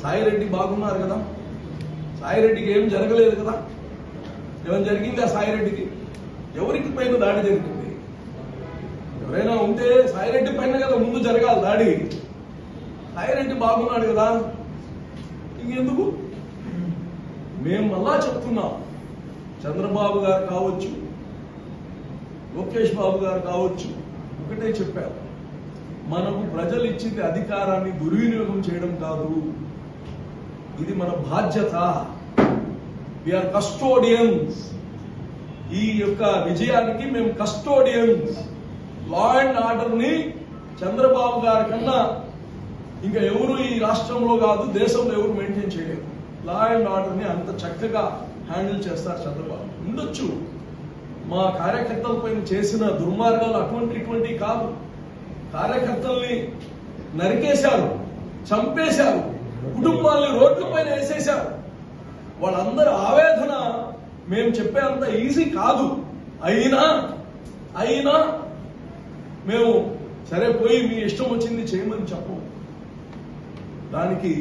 సాయిరెడ్డి బాగున్నారు కదా, సాయిరెడ్డికి ఏం జరగలేదు కదా, ఏమైనా జరిగింది ఆ సాయిరెడ్డికి? ఎవరికి పైన దాడి జరిగింది? ఎవరైనా ఉంటే సాయిరెడ్డి పైన కదా ముందు జరగాలి దాడి. సాయిరెడ్డి బాగున్నాడు కదా, ఇంకెందుకు? మేము మళ్ళా చెప్తున్నాం, చంద్రబాబు గారు కావచ్చు, లోకేష్ బాబు గారు కావచ్చు, ఒకటే చెప్పారు, మనకు ప్రజలు ఇచ్చింది అధికారాన్ని దుర్వినియోగం చేయడం కాదు, ఇది మన బాధ్యత. We are custodians. ఈ యొక్క విజయానికి మేము కస్టోడియన్స్. లా అండ్ ఆర్డర్ ని చంద్రబాబు గారి కన్నా ఇంకా ఎవరు ఈ రాష్ట్రంలో కాదు, దేశంలో ఎవరు మెయింటైన్ చేయలేరు. లా అండ్ ఆర్డర్ ని అంత చక్కగా హ్యాండిల్ చేస్తారు చంద్రబాబు. ఉండొచ్చు మా కార్యకర్తల పైన చేసిన దుర్మార్గాలు ఇటువంటి కాదు. కార్యకర్తల్ని నరికేశారు, చంపేశారు, కుటుంబాలని రోడ్ల పైన వేసేశారు. వాళ్ళందరి ఆవేదన మేము చెప్పేంత ఈజీ కాదు. అయినా మేము సరే పోయి మీ ఇష్టం వచ్చింది చేయమని చెప్పము. దానికి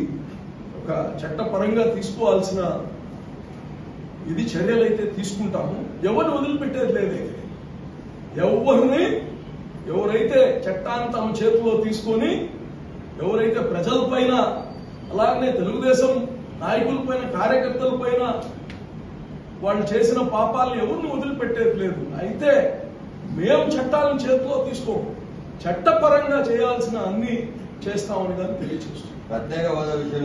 ఒక చట్టపరంగా తీసుకోవాల్సిన ఇది చర్యలైతే తీసుకుంటాము. ఎవరిని వదిలిపెట్టేది లేదైతే. ఎవరైతే చట్టాన్ని తమ చేతిలో తీసుకొని ఎవరైతే ప్రజల పైన అలాగనే తెలుగుదేశం నాయకుల పైన కార్యకర్తల పైన వాళ్ళు చేసిన పాపాలను ఎవరిని వదిలిపెట్టేది లేదు. అయితే మేము చట్టాలను చేతిలో తీసుకోము, చట్టపరంగా చేయాల్సిన అన్ని చేస్తామని కానీ తెలియజేస్తున్నాం. ప్రత్యేక హోదా విషయం